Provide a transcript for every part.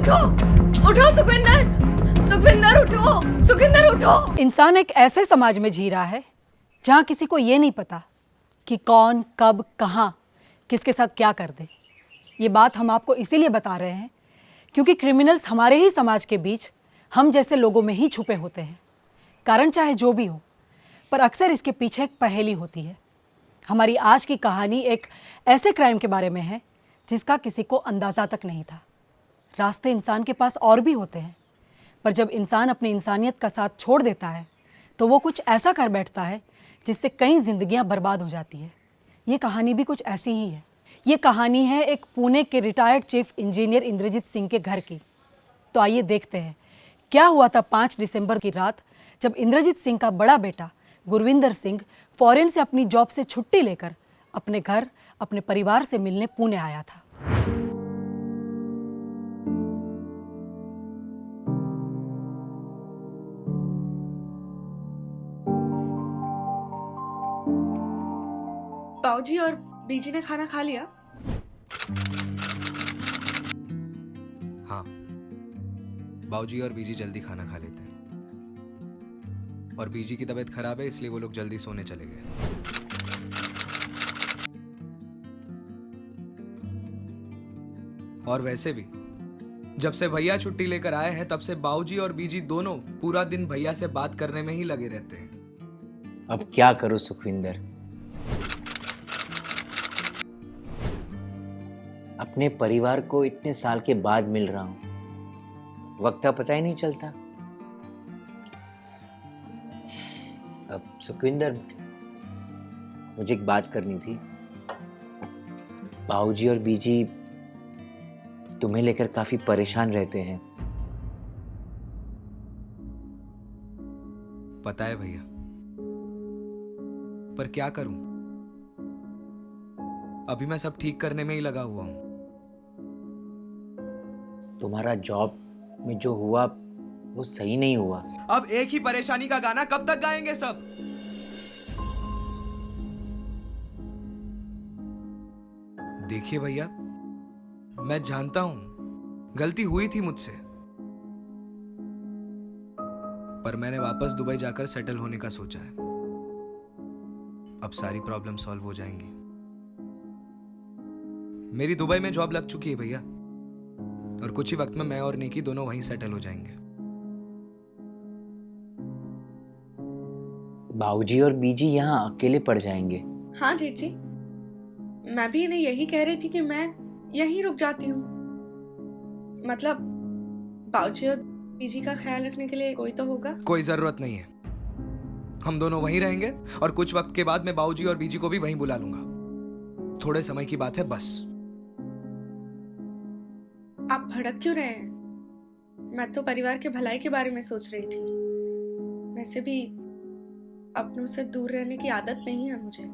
उठो, उठो सुखविंदर, सुखविंदर उठो, सुखविंदर उठो। इंसान एक ऐसे समाज में जी रहा है जहां किसी को ये नहीं पता कि कौन कब कहां किसके साथ क्या कर दे। ये बात हम आपको इसीलिए बता रहे हैं क्योंकि क्रिमिनल्स हमारे ही समाज के बीच हम जैसे लोगों में ही छुपे होते हैं। कारण चाहे जो भी हो, पर अक्सर इसके पीछे एक पहेली होती है। हमारी आज की कहानी एक ऐसे क्राइम के बारे में है जिसका किसी को अंदाज़ा तक नहीं था। रास्ते इंसान के पास और भी होते हैं, पर जब इंसान अपनी इंसानियत का साथ छोड़ देता है तो वो कुछ ऐसा कर बैठता है जिससे कई जिंदगियां बर्बाद हो जाती है। ये कहानी भी कुछ ऐसी ही है। ये कहानी है एक पुणे के retired chief engineer Indrajit Singh के घर की। तो आइए देखते हैं क्या हुआ था 5 दिसंबर की रात जब इंद्रजीत सिंह का बड़ा बेटा गुरविंदर सिंह फॉरेन से अपनी जॉब से छुट्टी लेकर अपने घर अपने परिवार से मिलने पुणे आया था। बाऊजी और बीजी ने खाना खा लिया? हाँ, बाऊजी और बीजी जल्दी खाना खा लेते हैं और बीजी की तबीयत खराब है इसलिए वो लोग जल्दी सोने चले गए। और वैसे भी जब से भैया छुट्टी लेकर आए हैं तब से बाऊजी और बीजी दोनों पूरा दिन भैया से बात करने में ही लगे रहते हैं। अब क्या करूं सुखविंदर, अपने परिवार को इतने साल के बाद मिल रहा हूं, वक्त का पता ही नहीं चलता। अब सुखविंदर, मुझे एक बात करनी थी। बाऊजी और बीजी तुम्हें लेकर काफी परेशान रहते हैं। पता है भैया, पर क्या करूं, अभी मैं सब ठीक करने में ही लगा हुआ हूं। तुम्हारा जॉब में जो हुआ वो सही नहीं हुआ। अब एक ही परेशानी का गाना कब तक गाएंगे सब? देखिए भैया, मैं जानता हूं गलती हुई थी मुझसे, पर मैंने वापस दुबई जाकर सेटल होने का सोचा है। अब सारी प्रॉब्लम सॉल्व हो जाएंगी। मेरी दुबई में जॉब लग चुकी है भैया, और कुछ ही वक्त में मैं और निकी दोनों वहीं सेटल हो जाएंगे। बाऊजी और बीजी यहाँ अकेले पड़ जाएंगे। हाँ जीजी, मैं भी इन्हें यही कह रही थी कि मैं यहीं रुक जाती हूँ। मतलब बाऊजी और बीजी का ख्याल रखने के लिए कोई तो होगा। कोई जरूरत नहीं है, हम दोनों वहीं रहेंगे और कुछ वक्त के बाद मैं बाऊजी और बीजी को भी वहीं बुला लूंगा। थोड़े समय की बात है बस। आप भड़क क्यों रहे हैं? मैं तो परिवार के भलाई के बारे में सोच रही थी। वैसे भी अपनों से दूर रहने की आदत नहीं है मुझे।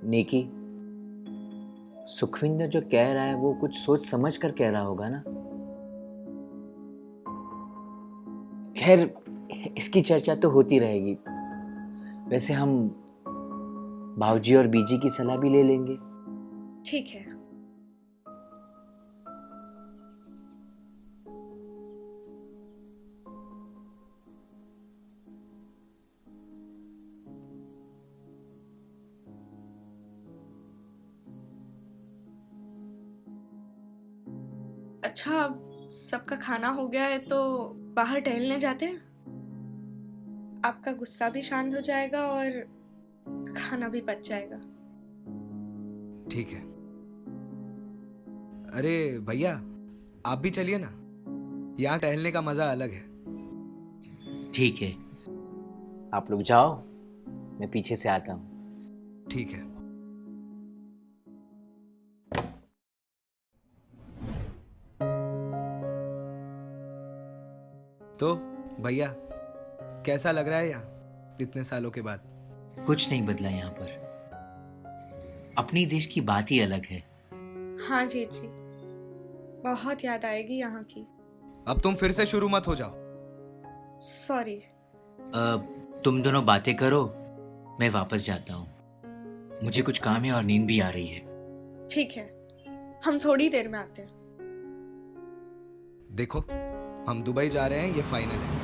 नेकी, सुखविंदर जो कह रहा है वो कुछ सोच समझ कर कह रहा होगा ना। खैर, इसकी चर्चा तो होती रहेगी। वैसे हम बाऊजी और बीजी की सलाह भी ले लेंगे। ठीक है। अच्छा, अब सबका खाना हो गया है तो बाहर टहलने जाते हैं। आपका गुस्सा भी शांत हो जाएगा और खाना भी पच जाएगा। ठीक है। अरे भैया, आप भी चलिए ना, यहाँ टहलने का मजा अलग है। ठीक है, आप लोग जाओ, मैं पीछे से आता हूँ। ठीक है। तो भैया, कैसा लग रहा है यहाँ इतने सालों के बाद? कुछ नहीं बदला यहाँ पर। अपनी देश की बात ही अलग है। हाँ जीजी, बहुत याद आएगी यहाँ की। अब तुम फिर से शुरू मत हो जाओ। सॉरी। तुम दोनों बातें करो, मैं वापस जाता हूँ। मुझे कुछ काम है और नींद भी आ रही है। ठीक है, हम थोड़ी देर में आते हैं। देखो, हम दुबई जा रहे हैं, ये फाइनल है।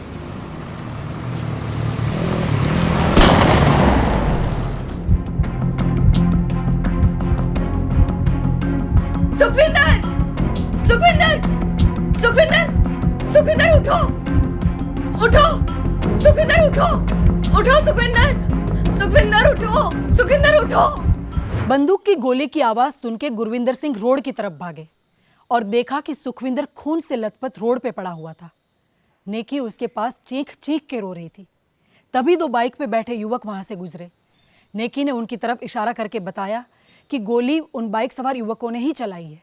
सुखविंदर! सुखविंदर! सुखविंदर! सुखविंदर उठो! उठो! सुखविंदर उठो! उठो सुखविंदर! सुखविंदर उठो! सुखविंदर उठो! बंदूक की गोली की आवाज सुन के गुरविंदर सिंह रोड की तरफ भागे और देखा कि सुखविंदर खून से लथपथ रोड पे पड़ा हुआ था। नेकी उसके पास चीख चीख के रो रही थी। तभी दो बाइक पे बैठे युवक वहां से गुजरे। नेकी ने उनकी तरफ इशारा करके बताया कि गोली उन बाइक सवार युवकों ने ही चलाई है।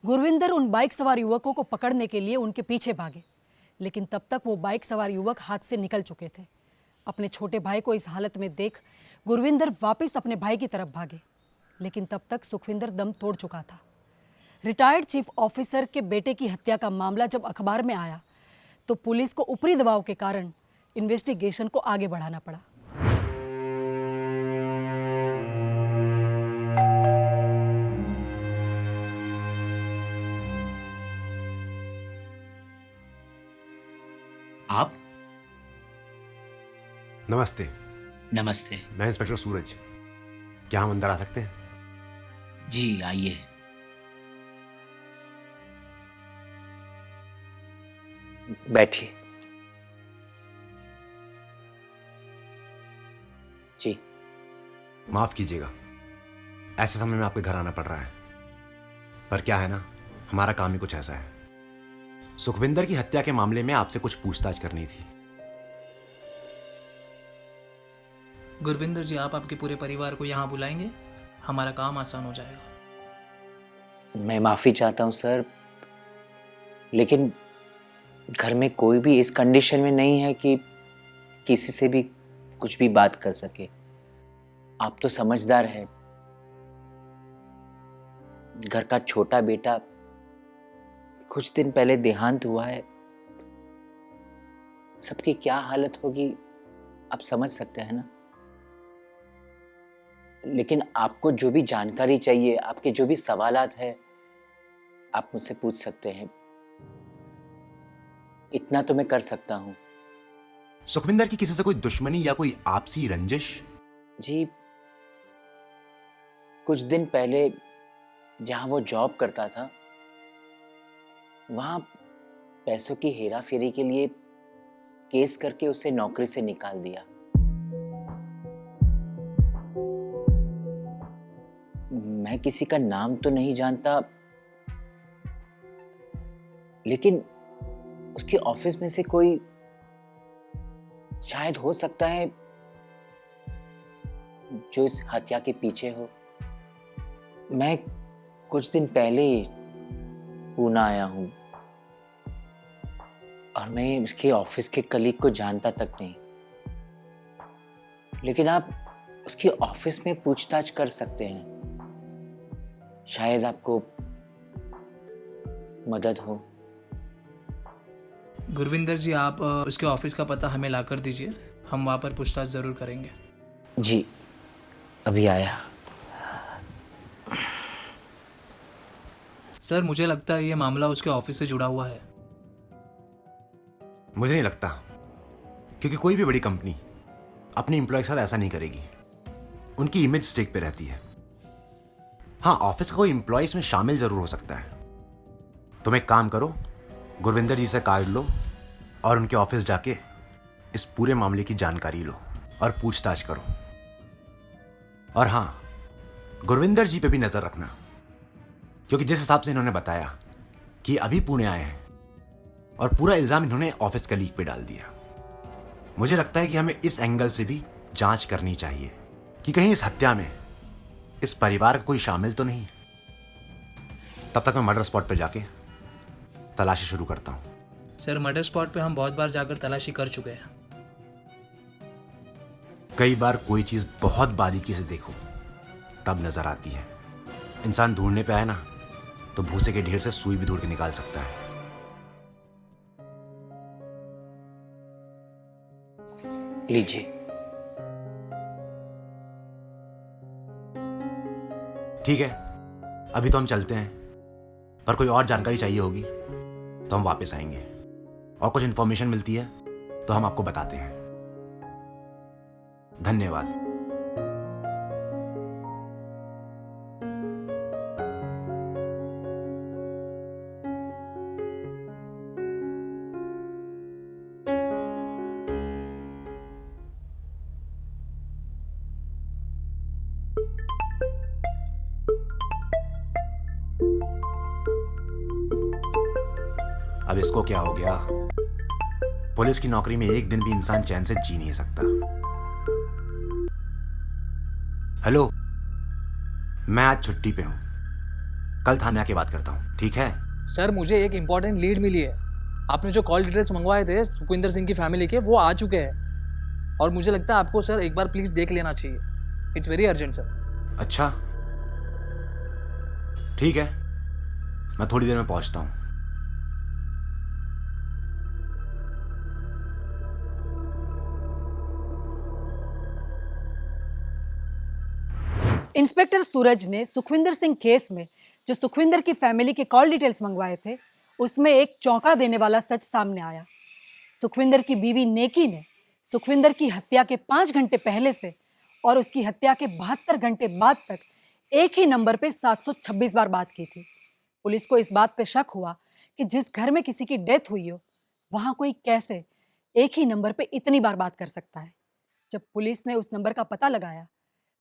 गुरविंदर उन बाइक सवार युवकों को पकड़ने के लिए उनके पीछे भागे, लेकिन तब तक वो बाइक सवार युवक हाथ से निकल चुके थे। अपने छोटे भाई को इस हालत में देख गुरविंदर वापस अपने भाई की तरफ भागे, लेकिन तब तक सुखविंदर दम तोड़ चुका था। रिटायर्ड चीफ ऑफिसर के बेटे की हत्या का मामला जब अखबार में आया तो पुलिस को ऊपरी दबाव के कारण इन्वेस्टिगेशन को आगे बढ़ाना पड़ा। आप? नमस्ते। नमस्ते। मैं इंस्पेक्टर सूरज। क्या हम अंदर आ सकते हैं? जी आइए। बैठिए। जी। माफ कीजिएगा, ऐसे समय में आपके घर आना पड़ रहा है, पर क्या है ना, हमारा काम ही कुछ ऐसा है। सुखविंदर की हत्या के मामले में आपसे कुछ पूछताछ करनी थी। गुरविंदर जी, आप आपके पूरे परिवार को यहाँ बुलाएंगे, हमारा काम आसान हो जाएगा। मैं माफी चाहता हूं सर, लेकिन घर में कोई भी इस कंडीशन में नहीं है कि किसी से भी कुछ भी बात कर सके। आप तो समझदार हैं। घर का छोटा बेटा कुछ दिन पहले देहांत हुआ है। सबकी क्या हालत होगी आप समझ सकते हैं ना। लेकिन आपको जो भी जानकारी चाहिए, आपके जो भी सवालात हैं, आप मुझसे पूछ सकते हैं। इतना तो मैं कर सकता हूं। सुखविंदर की किसी से कोई दुश्मनी या कोई आपसी रंजिश? जी, कुछ दिन पहले जहां वो जॉब करता था, वहां पैसों की हेरा फेरी के लिए केस करके उसे नौकरी से निकाल दिया। मैं किसी का नाम तो नहीं जानता, लेकिन उसके ऑफिस में से कोई शायद हो सकता है जो इस हत्या के पीछे हो। मैं कुछ दिन पहले ही पूना आया हूं और मैं उसके ऑफिस के कलीग को जानता तक नहीं, लेकिन आप उसके ऑफिस में पूछताछ कर सकते हैं, शायद आपको मदद हो। गुरविंदर जी, आप उसके ऑफिस का पता हमें ला कर दीजिए, हम वहाँ पर पूछताछ ज़रूर करेंगे। जी, अभी आया। सर, मुझे लगता है ये मामला उसके ऑफिस से जुड़ा हुआ है। मुझे नहीं लगता, क्योंकि कोई भी बड़ी कंपनी अपने एम्प्लॉय के साथ ऐसा नहीं करेगी। उनकी इमेज स्टेक पे रहती है। हाँ, ऑफिस का कोई एम्प्लॉय इसमें शामिल जरूर हो सकता है। तुम एक काम करो, गुरविंदर जी से कार्ड लो और उनके ऑफिस जाके इस पूरे मामले की जानकारी लो और पूछताछ करो। और हाँ, गुरविंदर जी पे भी नजर रखना, क्योंकि जिस हिसाब से इन्होंने बताया कि अभी पुणे आए हैं और पूरा इल्जाम इन्होंने ऑफिस कलीग पे डाल दिया, मुझे लगता है कि हमें इस एंगल से भी जांच करनी चाहिए कि कहीं इस हत्या में इस परिवार का कोई शामिल तो नहीं। तब तक मैं मर्डर स्पॉट पे जाके तलाशी शुरू करता हूं। सर, मर्डर स्पॉट पे हम बहुत बार जाकर तलाशी कर चुके हैं। कई बार कोई चीज बहुत बारीकी से देखो तब नजर आती है। इंसान ढूंढने पे आए ना, तो भूसे के ढेर से सुई भी ढूंढ के निकाल सकता है। लीजिए। ठीक है, अभी तो हम चलते हैं, पर कोई और जानकारी चाहिए होगी तो हम वापस आएंगे, और कुछ इन्फॉर्मेशन मिलती है तो हम आपको बताते हैं। धन्यवाद। अब इसको क्या हो गया? पुलिस की नौकरी में एक दिन भी इंसान चैन से जी नहीं सकता। हेलो, मैं आज छुट्टी पे हूं, कल थाने आके बात करता हूं, ठीक है? सर मुझे एक इम्पॉर्टेंट लीड मिली है। आपने जो कॉल डिटेल्स मंगवाए थे सुखविंदर सिंह की फैमिली के, वो आ चुके हैं, और मुझे लगता है आपको सर एक बार प्लीज़ देख लेना चाहिए। It's very urgent sir. अच्छा, ठीक है, मैं थोड़ी देर में पहुंचता हूं। इंस्पेक्टर सूरज ने सुखविंदर सिंह केस में जो सुखविंदर की फैमिली के कॉल डिटेल्स मंगवाए थे, उसमें एक चौंका देने वाला सच सामने आया। सुखविंदर की बीवी नेकी ने सुखविंदर की हत्या के 5 घंटे पहले से और उसकी हत्या के 72 घंटे बाद तक एक ही नंबर पे 726 बार बात की थी। पुलिस को इस बात पे शक हुआ कि जिस घर में किसी की डेथ हुई हो, वहां कोई कैसे एक ही नंबर पे इतनी बार बात कर सकता है। जब पुलिस ने उस नंबर का पता लगाया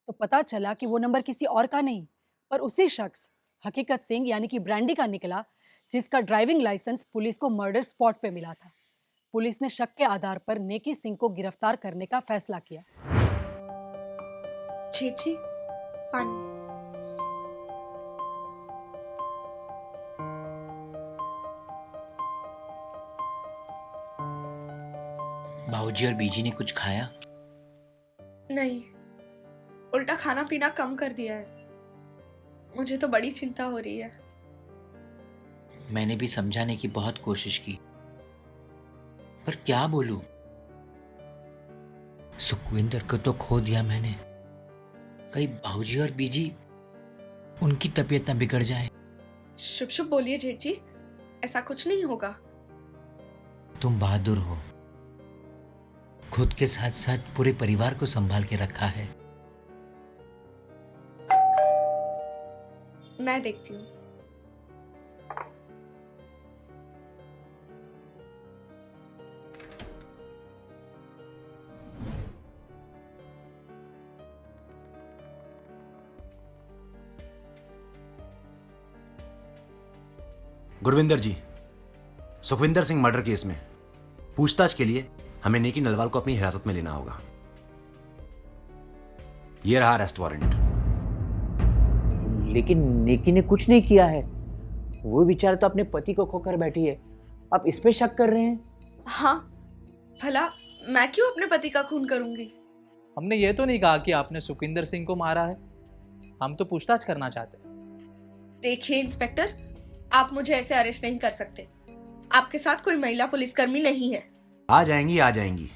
तो पता चला कि वो नंबर किसी और का नहीं, पर उसी शख्स हकीकत सिंह यानी कि ब्रांडी का निकला, जिसका ड्राइविंग लाइसेंस पुलिस को मर्डर स्पॉट पे मिला था। पुलिस ने शक के आधार पर नेकी सिंह को गिरफ्तार करने का फैसला किया। जेठ जी, पानी। बाबूजी और बीजी ने कुछ खाया? नहीं, उल्टा खाना पीना कम कर दिया है। मुझे तो बड़ी चिंता हो रही है। मैंने भी समझाने की बहुत कोशिश की, पर क्या बोलूं? सुखविंदर को तो खो दिया मैंने, कहीं बाबूजी और बीजी उनकी तबीयत ना बिगड़ जाए। शुभ शुभ बोलिए जेठ जी, ऐसा कुछ नहीं होगा। तुम बहादुर हो, खुद के साथ साथ पूरे परिवार को संभाल के रखा है। मैं देखती हूँ। गुरविंदर जी, सुखविंदर सिंह मर्डर केस में पूछताछ के लिए हमें नेकी नलवाल को अपनी हिरासत में लेना होगा। यह रहा अरेस्ट वारंट। लेकिन नेकी ने कुछ नहीं किया है, वो बेचारा तो अपने पति को खोकर बैठी है, आप इस पे शक कर रहे हैं? हाँ, भला मैं क्यों अपने पति का खून करूंगी? हमने ये तो नहीं कहा कि आपने सुखविंदर सिंह को मारा है, हम तो पूछताछ करना चाहते हैं। देखिए इंस्पेक्टर, आप मुझे ऐसे अरेस्ट नहीं कर सकते। आपके साथ कोई महिला पुलिसकर्मी नहीं है। आ जाएंगी,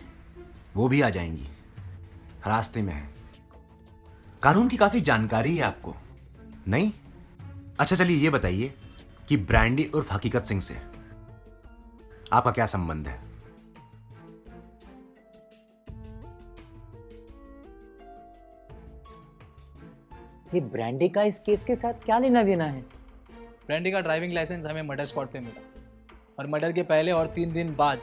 वो भी आ जाएंगी, रास्ते में है। कानून की काफी जानकारी है आपको, नहीं? अच्छा चलिए ये बताइए कि ब्रांडी उर्फ हकीकत सिंह से आपका क्या संबंध है? ये ब्रांडी का इस केस के साथ क्या लेना देना है? ब्रांडी का ड्राइविंग लाइसेंस हमें मर्डर स्पॉट पे मिला, और मर्डर के पहले और 3 दिन बाद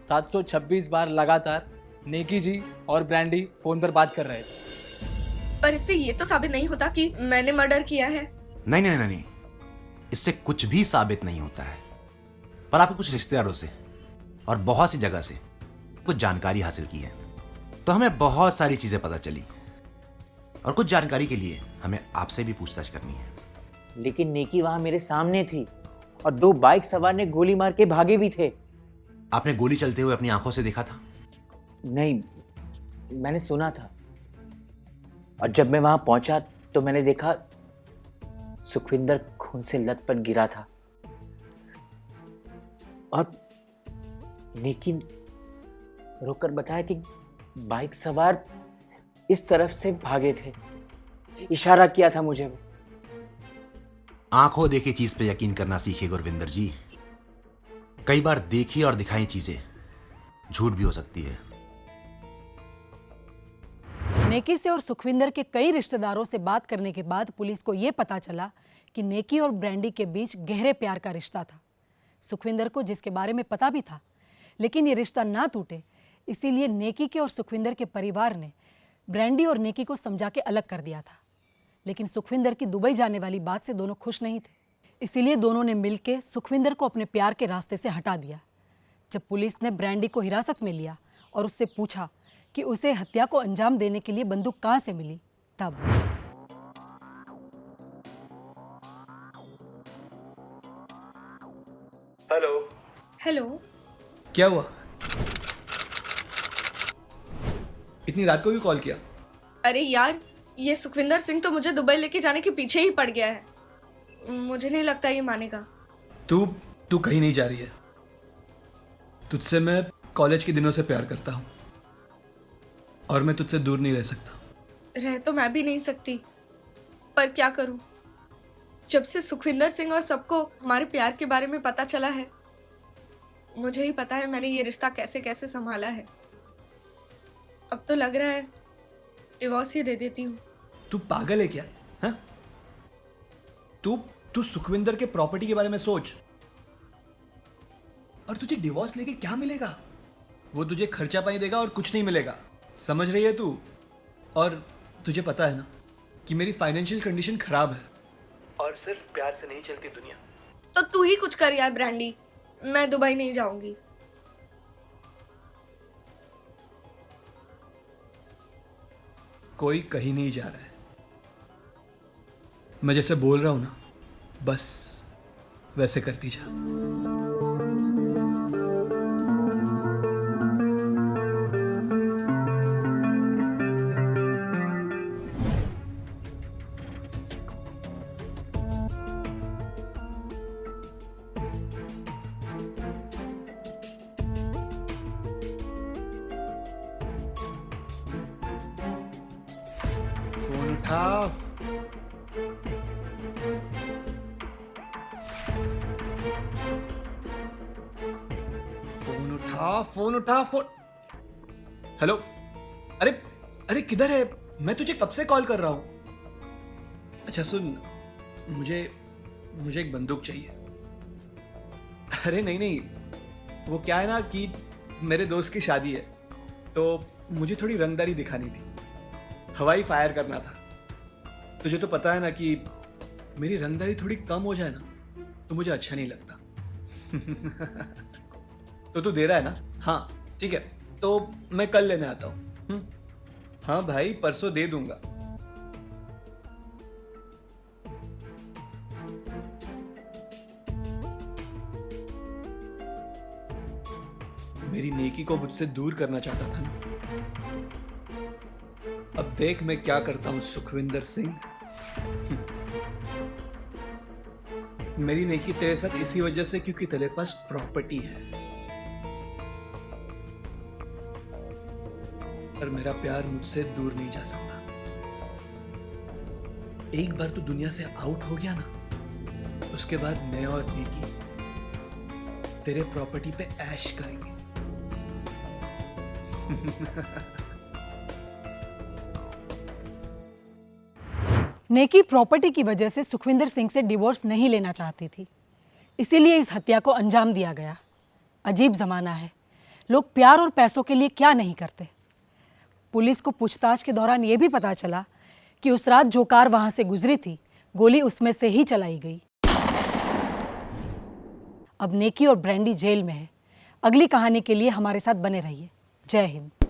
726 बार लगातार नेकी जी और ब्रांडी फोन पर बात कर रहे थे। पर इससे ये तो साबित नहीं होता कि मैंने मर्डर किया है। नहीं, इससे कुछ भी साबित नहीं होता है, पर आपको कुछ रिश्तेदारों से और बहुत सी जगह से कुछ जानकारी हासिल की है, तो हमें बहुत सारी चीजें पता चली, और कुछ जानकारी के लिए हमें आपसे भी पूछताछ करनी है। लेकिन नेकी वहां मेरे सामने थी, और 2 बाइक सवार ने गोली मार के भागे भी थे। आपने गोली चलते हुए अपनी आंखों से देखा था? नहीं, मैंने सुना था, और जब मैं वहां पहुंचा तो मैंने देखा सुखविंदर खून से लथपथ गिरा था, और नेकी रोककर बताया कि बाइक सवार इस तरफ से भागे थे। इशारा किया था मुझे वो। आंखों देखी चीज पे यकीन करना सीखिए गुरविंदर जी। कई बार देखी और दिखाई चीजें झूठ भी हो सकती है। नेकी से और सुखविंदर के कई रिश्तेदारों से बात करने के बाद पुलिस को यह पता चला कि नेकी और ब्रांडी के बीच गहरे प्यार का रिश्ता था। सुखविंदर को जिसके बारे में पता भी था, लेकिन ये रिश्ता ना टूटे इसीलिए नेकी के और सुखविंदर के परिवार ने ब्रांडी और नेकी को समझा के अलग कर दिया था। लेकिन सुखविंदर की दुबई जाने वाली बात से दोनों खुश नहीं थे, इसीलिए दोनों ने मिलकर सुखविंदर को अपने प्यार के रास्ते से हटा दिया। जब पुलिस ने ब्रांडी को हिरासत में लिया और उससे पूछा कि उसे हत्या को अंजाम देने के लिए बंदूक कहां से मिली, तब हेलो। हेलो। क्या हुआ? इतनी रात को क्यों कॉल किया? अरे यार, ये सुखविंदर सिंह तो मुझे दुबई लेके जाने के पीछे ही पड़ गया है। मुझे नहीं लगता ये मानेगा। तू कहीं नहीं जा रही है। तुझसे मैं कॉलेज के दिनों से प्यार करता हूँ और मैं तुझसे दूर नहीं रह सकता। रह तो मैं भी नहीं सकती, पर क्या करूं? जब से सुखविंदर सिंह और सबको हमारे प्यार के बारे में पता चला है, मुझे ही पता है मैंने ये रिश्ता कैसे कैसे संभाला है। अब तो लग रहा है डिवोर्स ही दे देती हूँ। तू पागल है क्या? हाँ? तू सुखविंदर के प्रॉपर्टी के बारे में सोच। और तुझे डिवोर्स लेके क्या मिलेगा? वो तुझे खर्चा पानी देगा और कुछ नहीं मिलेगा। समझ रही है तू? और तुझे पता है ना कि मेरी फाइनेंशियल कंडीशन खराब है और सिर्फ प्यार से नहीं चलती दुनिया। तो तू ही कुछ कर यार ब्रांडी, मैं दुबई नहीं जाऊंगी। कोई कहीं नहीं जा रहा है। मैं जैसे बोल रहा हूं ना, बस वैसे करती जा। फोन उठाओ। फोन उठा। हेलो। अरे किधर है? मैं तुझे कब से कॉल कर रहा हूं। अच्छा सुन, मुझे एक बंदूक चाहिए। अरे नहीं, वो क्या है ना कि मेरे दोस्त की शादी है, तो मुझे थोड़ी रंगदारी दिखानी थी, हवाई फायर करना था। तुझे तो पता है ना कि मेरी रंगदारी थोड़ी कम हो जाए ना तो मुझे अच्छा नहीं लगता। तो तू दे रहा है ना? हाँ ठीक है, तो मैं कल लेने आता हूँ। हाँ भाई, परसों दे दूंगा। मेरी नेकी को मुझसे दूर करना चाहता था ना। अब देख मैं क्या करता हूं सुखविंदर सिंह। मेरी नेकी तेरे साथ इसी वजह से क्योंकि तेरे पास प्रॉपर्टी है, पर मेरा प्यार मुझसे दूर नहीं जा सकता। एक बार तू दुनिया से आउट हो गया ना, उसके बाद मैं और नेकी तेरे प्रॉपर्टी पे ऐश करेंगे। नेकी प्रॉपर्टी की वजह से सुखविंदर सिंह से डिवोर्स नहीं लेना चाहती थी, इसीलिए इस हत्या को अंजाम दिया गया। अजीब जमाना है, लोग प्यार और पैसों के लिए क्या नहीं करते। पुलिस को पूछताछ के दौरान यह भी पता चला कि उस रात जो कार वहां से गुजरी थी, गोली उसमें से ही चलाई गई। अब नेकी और ब्रांडी जेल में है। अगली कहानी के लिए हमारे साथ बने रहिए। जय हिंद।